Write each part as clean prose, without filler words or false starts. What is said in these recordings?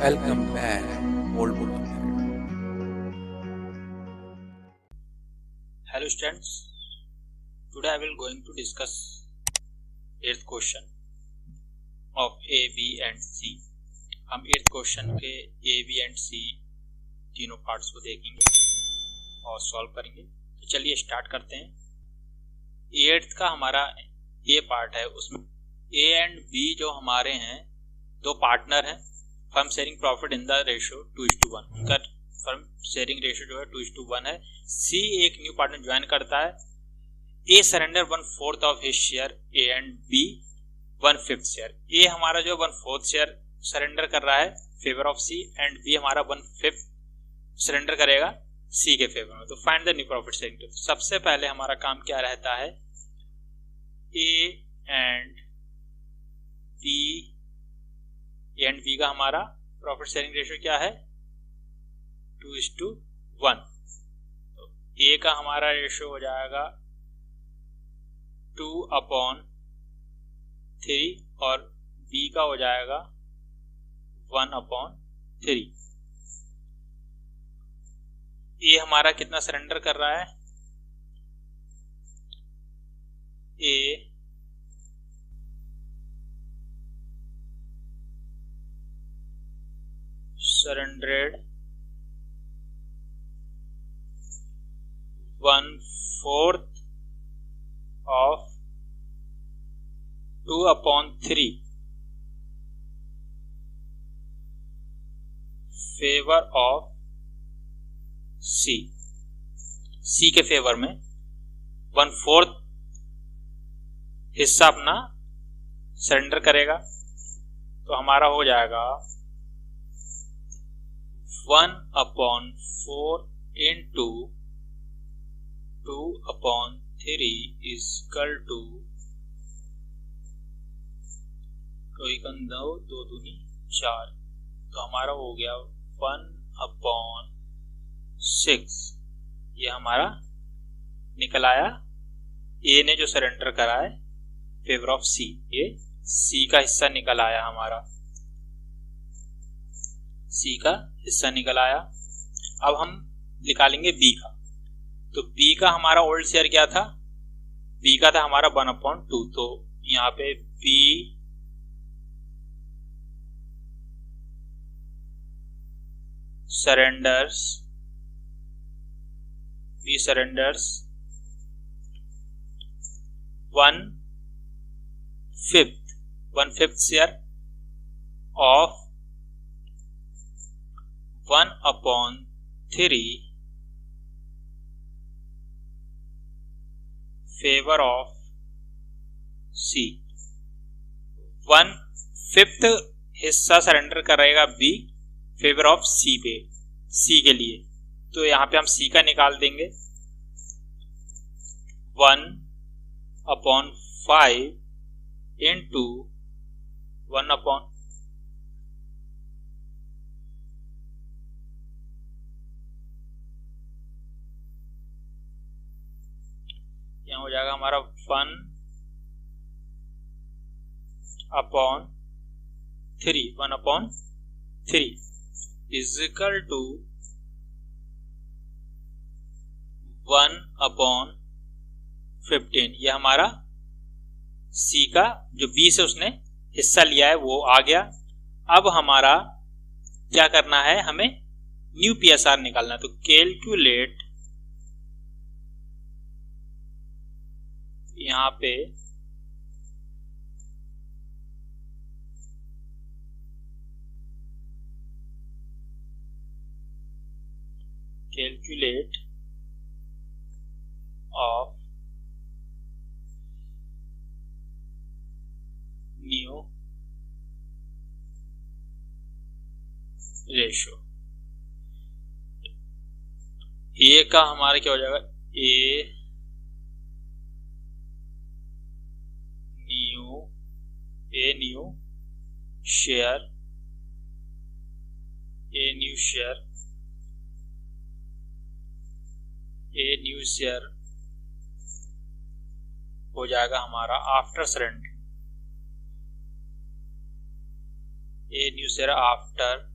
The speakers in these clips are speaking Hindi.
Welcome back, old book. Hello students, today I will going to discuss 8th question of A, B and C. हम 8th क्वेश्चन के A, B and C तीनों पार्ट्स को देखेंगे और सॉल्व करेंगे। तो चलिए स्टार्ट करते हैं। 8th का हमारा A पार्ट है, उसमें A एंड B जो हमारे हैं दो पार्टनर हैं, firm sharing profit in the ratio 2:1। उनका फर्म शेयरिंग रेशियो जो है 2:1 है। सी एक न्यू पार्टनर ज्वाइन करता है। A surrender 1/4 of his share A and B 1/5 share. A हमारा जो 1/4 शेयर सरेंडर कर रहा है favour of C and B हमारा 1/5 सरेंडर करेगा सी के फेवर में। तो find the new profit sharing. तो सबसे पहले हमारा काम क्या रहता है, ए एंड बी का हमारा प्रॉफिट शेयरिंग रेशियो क्या है 2:1। तो ए का हमारा रेशियो हो जाएगा 2/3 और बी का हो जाएगा 1/3। ए हमारा कितना सरेंडर कर रहा है, ए surrendered 1/4 of 2/3 फेवर ऑफ सी के फेवर में 1/4 हिस्सा अपना सरेंडर करेगा। तो हमारा हो जाएगा 1/4 into 2/3 is equal to 2×2=4। तो हमारा हो गया 1/6। ये हमारा निकल आया। ए ने जो सरेंडर करा है फेवर ऑफ सी, ये सी का हिस्सा निकल आया, हमारा सी का हिस्सा निकल आया। अब हम निकालेंगे बी का। तो बी का हमारा ओल्ड शेयर क्या था, बी का था हमारा 1/2। तो यहाँ पे B surrenders 1/5 share of 1/3 favour of C. 1/5 हिस्सा सरेंडर करेगा बी फेवर ऑफ सी पे, सी के लिए। तो यहां पे हम सी का निकाल देंगे 1/5 into 1/, यहाँ हो जाएगा हमारा 1/3 is equal to 1/15। ये हमारा सी का जो बी से उसने हिस्सा लिया है वो आ गया। अब हमारा क्या करना है, हमें न्यू पीएसआर निकालना है। तो कैलकुलेट, यहाँ पे कैलकुलेट ऑफ न्यू रेशियो। ए का हमारा क्या हो जाएगा, ए न्यू शेयर हो जाएगा हमारा after surrender, A new share after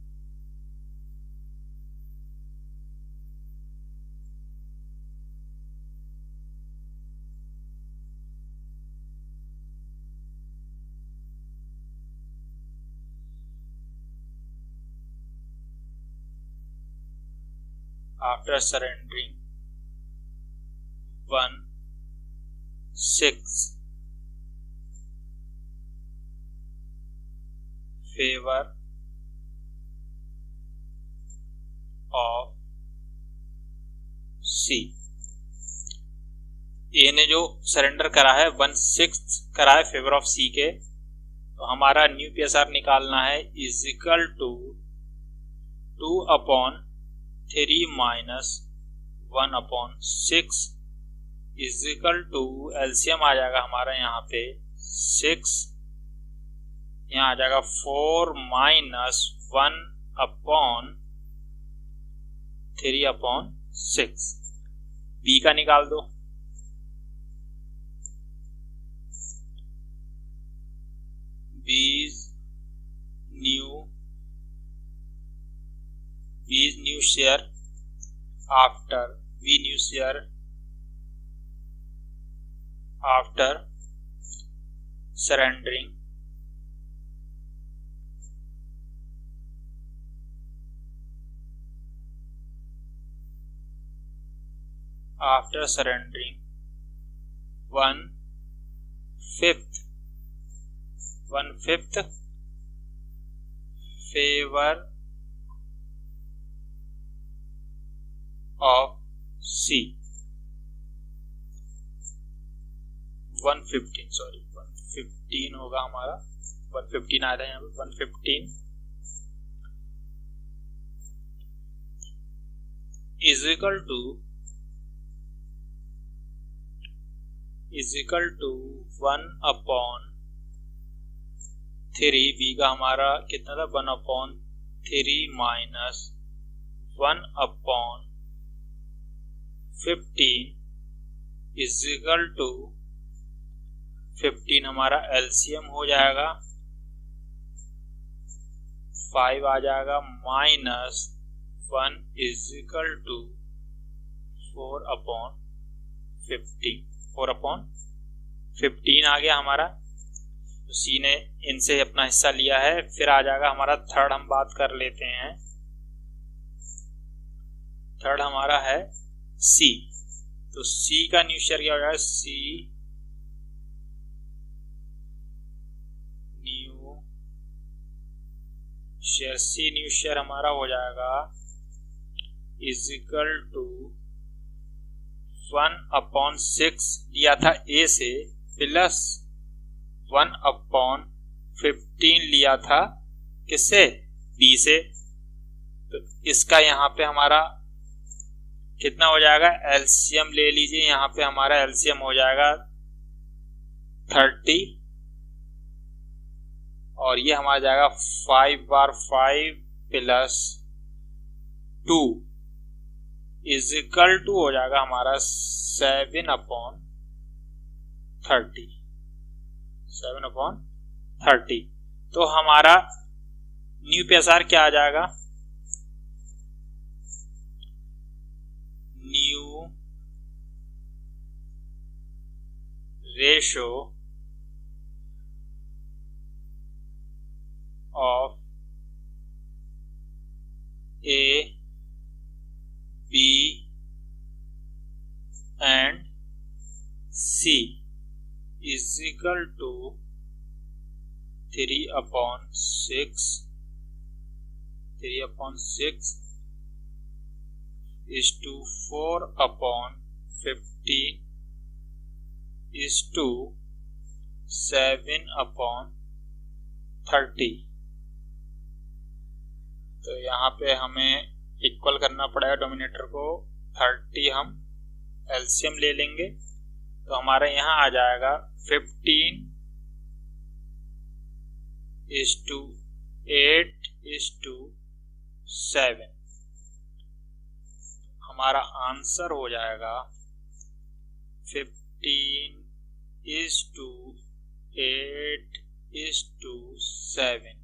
after surrendering 1/6 favor of C। ए ने जो सरेंडर करा है 1/6 करा है फेवर ऑफ सी के, तो हमारा न्यू पीएसआर निकालना है is equal to 2/3 minus 1/6 is equal to LCM आ जाएगा हमारा यहाँ पे 6, यहाँ आ जाएगा 4 माइनस 1/3/6। बी का निकाल दो। B's new share after surrendering 1/5 favor of C। 115 होगा हमारा, 115 आया था यहाँ पे, 115 इज इक्वल टू 1/3। बी का हमारा कितना था 1/3 माइनस 1/15 इज इक्वल टू 15 हमारा एलसीएम हो जाएगा 5 आ जाएगा माइनस 1 इज इक्वल टू 4/15 आ गया हमारा। तो सी ने इनसे अपना हिस्सा लिया है। फिर आ जाएगा हमारा थर्ड, हम बात कर लेते हैं। थर्ड हमारा है सी, तो सी का न्यू शेयर क्या हो जाएगा, सी न्यू शेयर हमारा हो जाएगा इज इक्वल टू 1/6 लिया था ए से प्लस 1/15 लिया था किससे, बी से। तो इसका यहाँ पे हमारा कितना हो जाएगा, एलसीएम ले लीजिए। यहाँ पे हमारा एलसीएम हो जाएगा 30 और ये हमारा जाएगा 5/5 प्लस 2 इज इक्वल टू हो जाएगा हमारा 7/30। तो हमारा न्यू पीएसआर क्या आ जाएगा, new ratio of A, B and C is equal to 3/6 is to 4/15 is to 7/30। तो यहाँ पे हमें इक्वल करना पड़ेगा डोमिनेटर को। 30 हम एलसीएम ले लेंगे तो हमारा यहाँ आ जाएगा 15 is to 8 is to 7। हमारा आंसर हो जाएगा 15 is to 8 is to 7।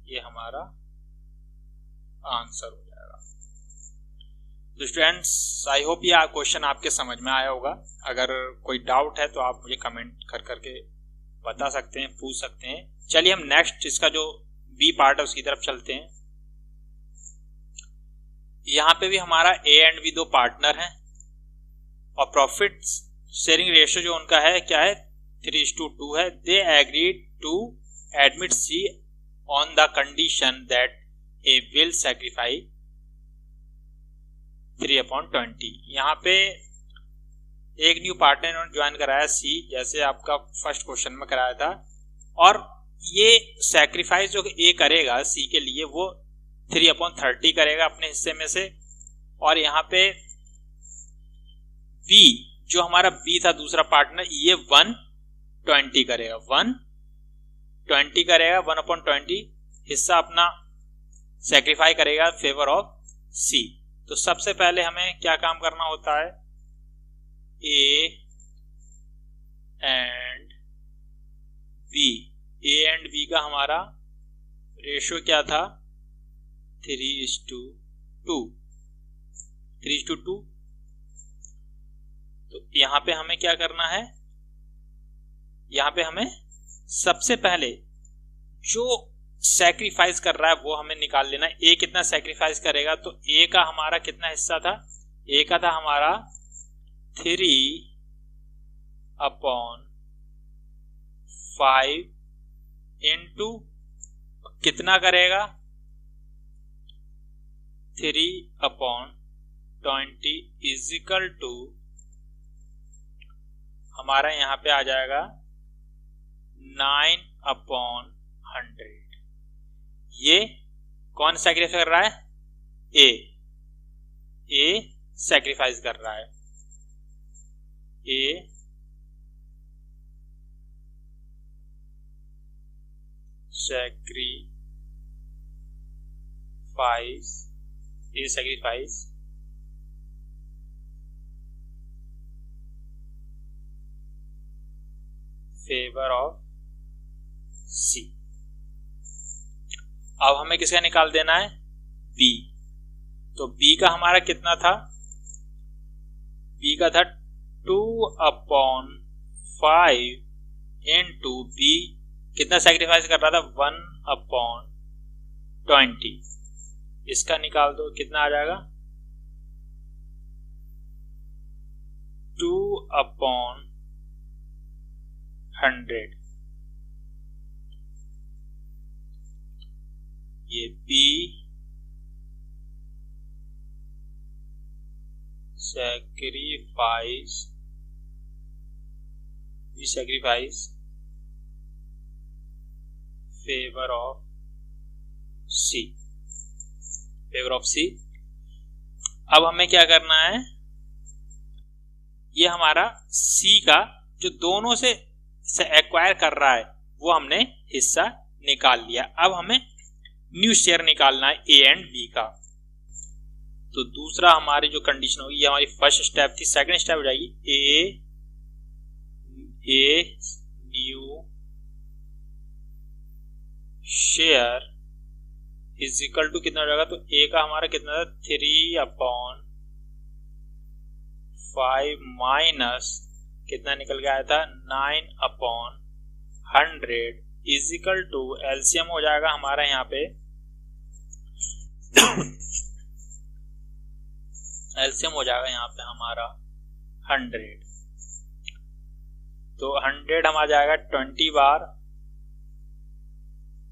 ये हमारा आंसर हो जाएगा। तो स्टूडेंट्स, आई होप ये क्वेश्चन आपके समझ में आया होगा। अगर कोई डाउट है तो आप मुझे कमेंट कर करके बता सकते हैं, पूछ सकते हैं। चलिए हम नेक्स्ट इसका जो बी पार्ट है उसकी तरफ चलते हैं। यहाँ पे भी हमारा ए एंड बी दो पार्टनर हैं और प्रॉफिट शेयरिंग रेशियो जो उनका है क्या है 3:2 है। They agreed to admit C on the condition that A will sacrifice 3/20। यहाँ पे एक न्यू पार्टनर इन्होंने ज्वाइन कराया सी, जैसे आपका फर्स्ट क्वेश्चन में कराया था, और ये सैक्रिफाइस जो ए करेगा सी के लिए वो 3/30 करेगा अपने हिस्से में से, और यहाँ पे बी जो हमारा बी था दूसरा पार्टनर ये 120 करेगा, 120 करेगा, 1/20 हिस्सा अपना सैक्रिफाई करेगा फेवर ऑफ सी। तो सबसे पहले हमें क्या काम करना होता है, ए एंड बी का हमारा रेशियो क्या था 3:2। तो यहां पे हमें क्या करना है, यहां पे हमें सबसे पहले जो सैक्रिफाइस कर रहा है वो हमें निकाल लेना। ए कितना सैक्रिफाइस करेगा, तो ए का हमारा कितना हिस्सा था, ए का था हमारा 3/5 इंटू कितना करेगा 3/20 इजिकल टू हमारा यहां पे आ जाएगा 9/100। ये कौन सैक्रिफाइस कर रहा है, ए सैक्रिफाइस कर रहा है, ए सैक्रिफाइस फेवर ऑफ सी। अब हमें किसका निकाल देना है, बी। तो बी का हमारा कितना था, बी का था 2/5 इंटू बी कितना सैक्रिफाइस कर रहा था 1/20। इसका निकाल दो, कितना आ जाएगा 2/100। ये बी सैक्रिफाइस फेवर ऑफ सी, अब हमें क्या करना है, ये हमारा सी का जो दोनों से एक्वायर कर रहा है वो हमने हिस्सा निकाल लिया। अब हमें न्यू शेयर निकालना है ए एंड बी का। तो दूसरा हमारी जो कंडीशन होगी, ये हमारी फर्स्ट स्टेप थी, सेकंड स्टेप हो जाएगी A new share is equal to कितना हो जाएगा, तो ए का हमारा कितना था 3/5 माइनस कितना निकल के आया था 9/100 इज इक्वल टू एलसीएम हो जाएगा हमारा यहाँ पे एलसीएम हो जाएगा यहाँ पे हमारा 100। तो 100 हम आ जाएगा 20 बार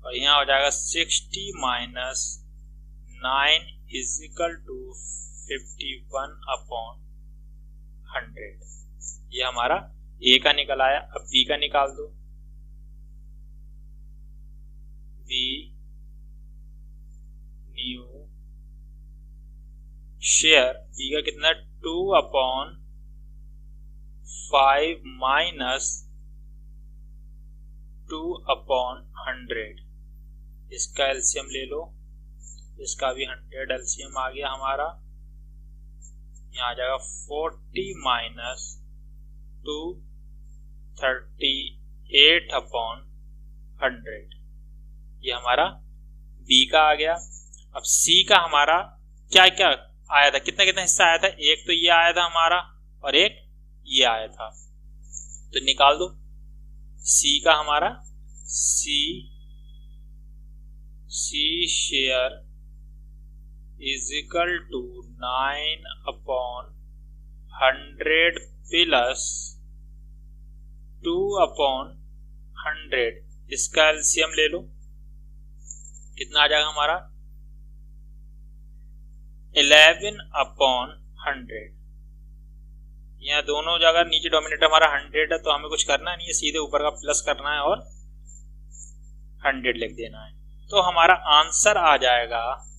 और यहाँ हो जाएगा 60 माइनस 9 इज इक्वल टू 51/100। ये हमारा ए का निकल आया। अब बी का निकाल दो, बी न्यू शेयर, बी का कितना 2/5 माइनस 2/100। इसका एलसीएम ले लो, इसका भी 100 एलसीएम आ गया हमारा। यहाँ आ जाएगा 40 माइनस 238/100। ये हमारा बी का आ गया। अब सी का हमारा क्या क्या आया था, कितना कितना हिस्सा आया था, एक तो ये आया था हमारा और एक ये आया था। तो निकाल दो सी का हमारा, C share is equal to 9/100 plus 2/100। इसका एलसीएम ले लो, कितना आ जाएगा हमारा 11/100। यहाँ दोनों जगह नीचे डोमिनेटर हमारा 100 है, तो हमें कुछ करना नहीं है, सीधे ऊपर का प्लस करना है और 100 लिख देना है। तो हमारा आंसर आ जाएगा,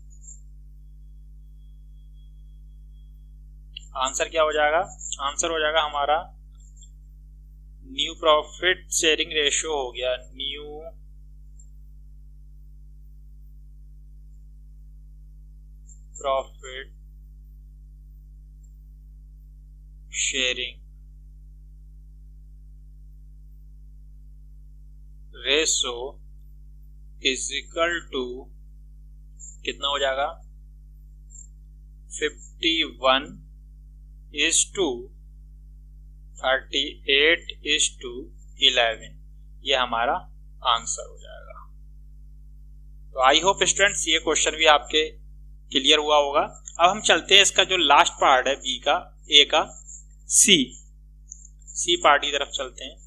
आंसर क्या हो जाएगा, आंसर हो जाएगा हमारा न्यू प्रॉफिट शेयरिंग रेशियो हो गया, new profit sharing ratio is equal to कितना हो जाएगा 51:38:11। ये हमारा आंसर हो जाएगा। तो आई होप स्टूडेंट्स ये क्वेश्चन भी आपके क्लियर हुआ होगा। अब हम चलते हैं इसका जो लास्ट पार्ट है बी का, ए का, सी पार्ट की तरफ चलते हैं।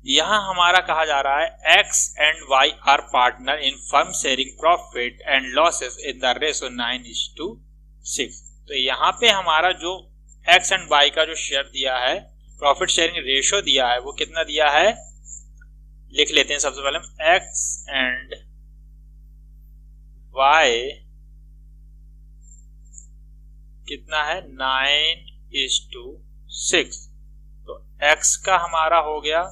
यहां हमारा कहा जा रहा है X and Y are partner in firm sharing profit and losses in the ratio 9:6। तो यहाँ पे हमारा जो एक्स एंड वाई का जो शेयर दिया है, प्रॉफिट शेयरिंग रेशो दिया है, वो कितना दिया है लिख लेते हैं। सबसे पहले एक्स एंड वाई कितना है 9:6। तो एक्स का हमारा हो गया,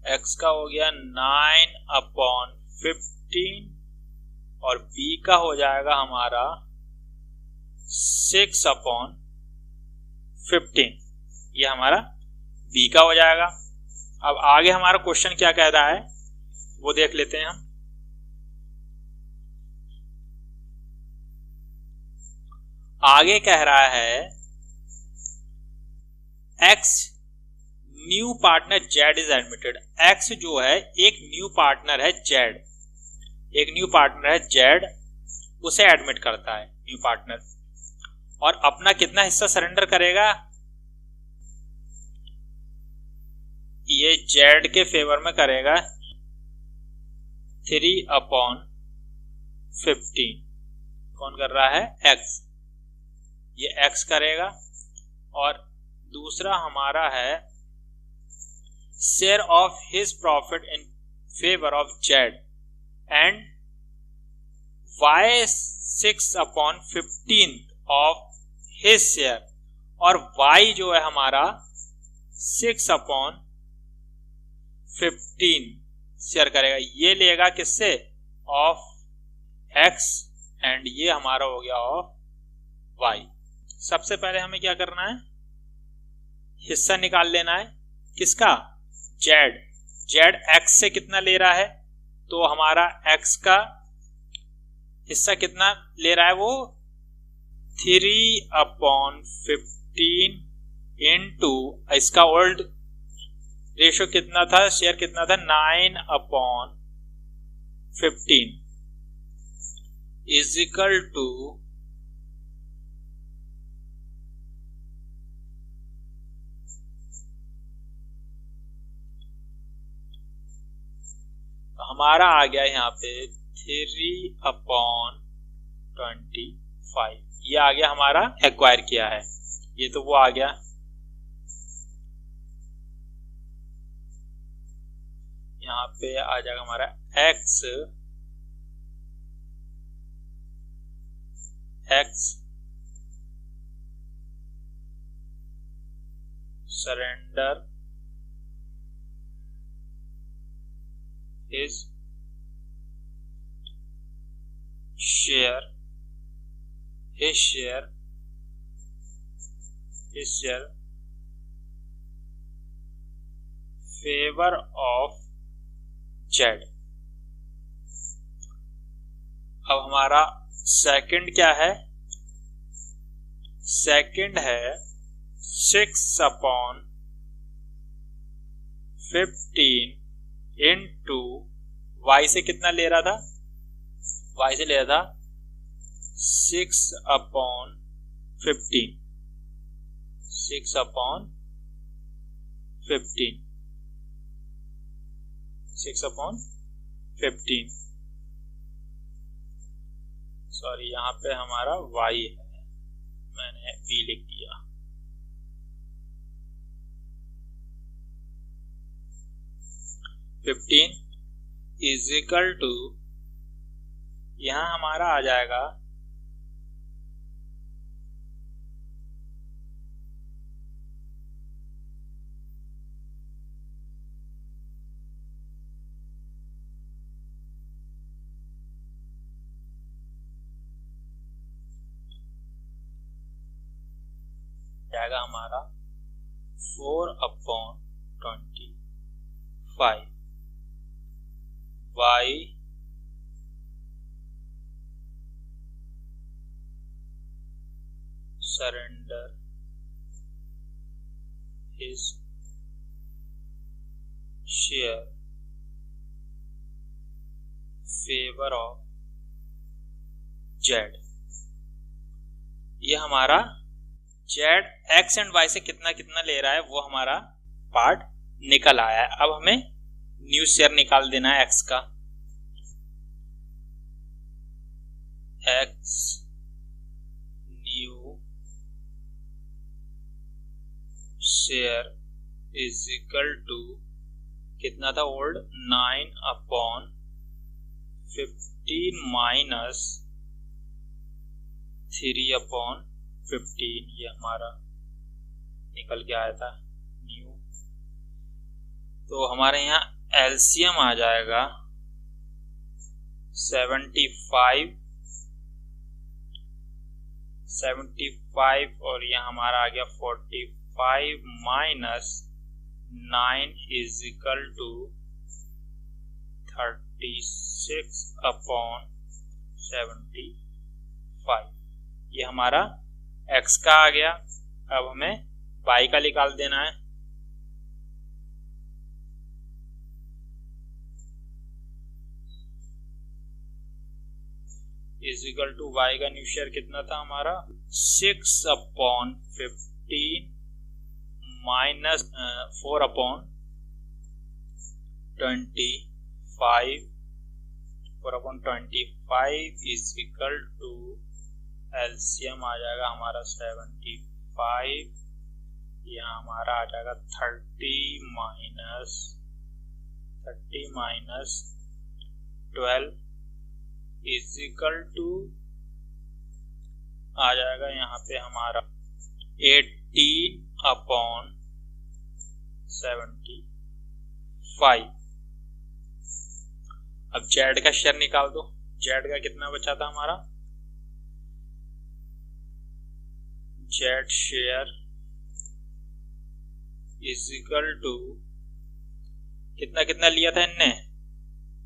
एक्स का हो गया 9/15 और बी का हो जाएगा हमारा 6/15। ये हमारा बी का हो जाएगा। अब आगे हमारा क्वेश्चन क्या कह रहा है वो देख लेते हैं हम। आगे कह रहा है x new partner Z is admitted. X जो है एक न्यू पार्टनर है जेड, एक न्यू पार्टनर है जेड, उसे एडमिट करता है न्यू पार्टनर, और अपना कितना हिस्सा सरेंडर करेगा, ये जेड के फेवर में करेगा 3/15। कौन कर रहा है एक्स, ये एक्स करेगा। और दूसरा हमारा है share of his profit in favour of Z and Y 6/15 of his share, और वाई जो है हमारा 6/15 शेयर करेगा। ये लेगा किससे, ऑफ एक्स, एंड ये हमारा हो गया ऑफ वाई। सबसे पहले हमें क्या करना है, हिस्सा निकाल लेना है किसका, जेड। जेड एक्स से कितना ले रहा है, तो हमारा एक्स का हिस्सा कितना ले रहा है, वो 3/15 इंटू इसका ओल्ड रेशो कितना था, शेयर कितना था 9/15 इज इक्वल टू हमारा आ गया यहाँ पे 3/25। ये आ गया हमारा एक्वायर किया है, ये तो वो आ गया। यहाँ पे आ जाएगा हमारा x surrender his share favor of Z। अब हमारा सेकंड क्या है, सेकंड है 6/15 इंटू वाई से कितना ले रहा था y से लिया था 6/15, 6/15 सॉरी, यहाँ पे हमारा y है, मैंने v लिख दिया। $15 इजिकल टू, यहाँ हमारा आ जाएगा हमारा 4/25 y surrender his share favor of z। ये हमारा z x एंड y से कितना कितना ले रहा है वो हमारा पार्ट निकल आया है। अब हमें न्यू शेयर निकाल देना है x का। x new share is equal to कितना था ओल्ड 9/15 माइनस 3/15, ये हमारा निकल के आया था न्यू। तो हमारे यहाँ एलसीएम आ जाएगा 75 और यहाँ हमारा आ गया 45 माइनस 9 इज इक्वल टू 36/75। ये हमारा x का आ गया। अब हमें y का निकाल देना है। इज इक्वल टू y का न्यू शेयर कितना था हमारा 6/15 minus 4/25 is equal to LCM आ जाएगा हमारा 75, यहाँ हमारा आ जाएगा 30 माइनस 12 इज इक्वल टू आ जाएगा यहाँ पे हमारा 18/75। अब जेड का शेयर निकाल दो। जेड का कितना बचा था हमारा, Z share is equal to कितना कितना लिया था इनने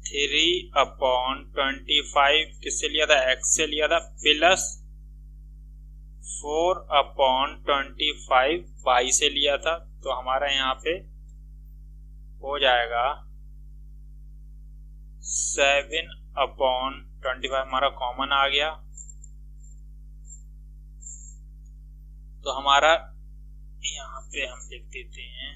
3/25 किससे लिया था, x से लिया था, प्लस 4/25 y से लिया था। तो हमारा यहाँ पे हो जाएगा 7/25 हमारा कॉमन आ गया। तो हमारा यहाँ पे हम लिख देते हैं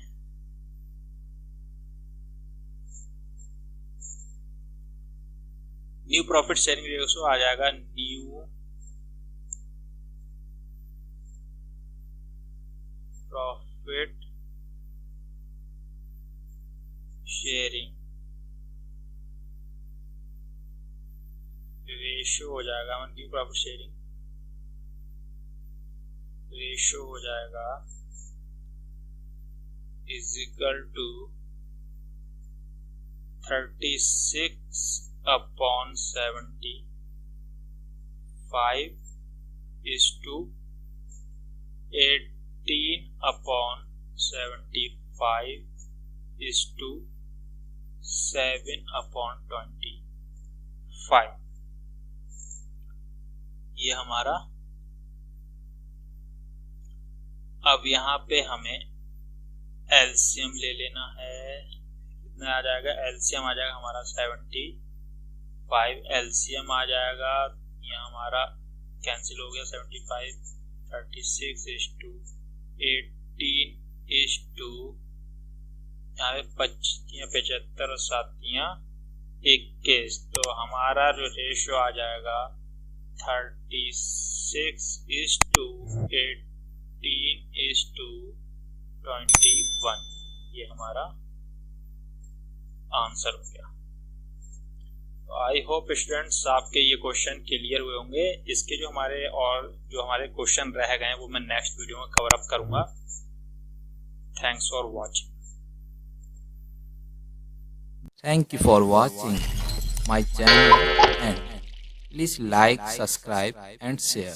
न्यू प्रॉफिट शेयरिंग रेशियो आ जाएगा न्यू प्रॉफिट शेयरिंग रेशियो हो जाएगा, न्यू प्रॉफिट शेयरिंग रेशियो हो जाएगा is equal to 36/75 is to 18/75 is to 7/25। ये हमारा। अब यहाँ पे हमें एलसीएम ले लेना है। कितना आ जाएगा, एलसीएम आ जाएगा हमारा 75 5 LCM आ जाएगा, यहाँ हमारा कैंसिल हो गया, 75 36 इज टू 18 इज टू यहाँ पे 75 और 21, तो हमारा जो रेशियो आ जाएगा 36 इज टू 18 इज टू 21। ये हमारा आंसर हो गया। आई होप स्टूडेंट्स आपके ये क्वेश्चन क्लियर हुए होंगे। इसके जो हमारे क्वेश्चन रह गए हैं वो मैं नेक्स्ट वीडियो में कवर अप करूंगा। Thanks for watching. Thank you for watching my channel and please like, subscribe and share.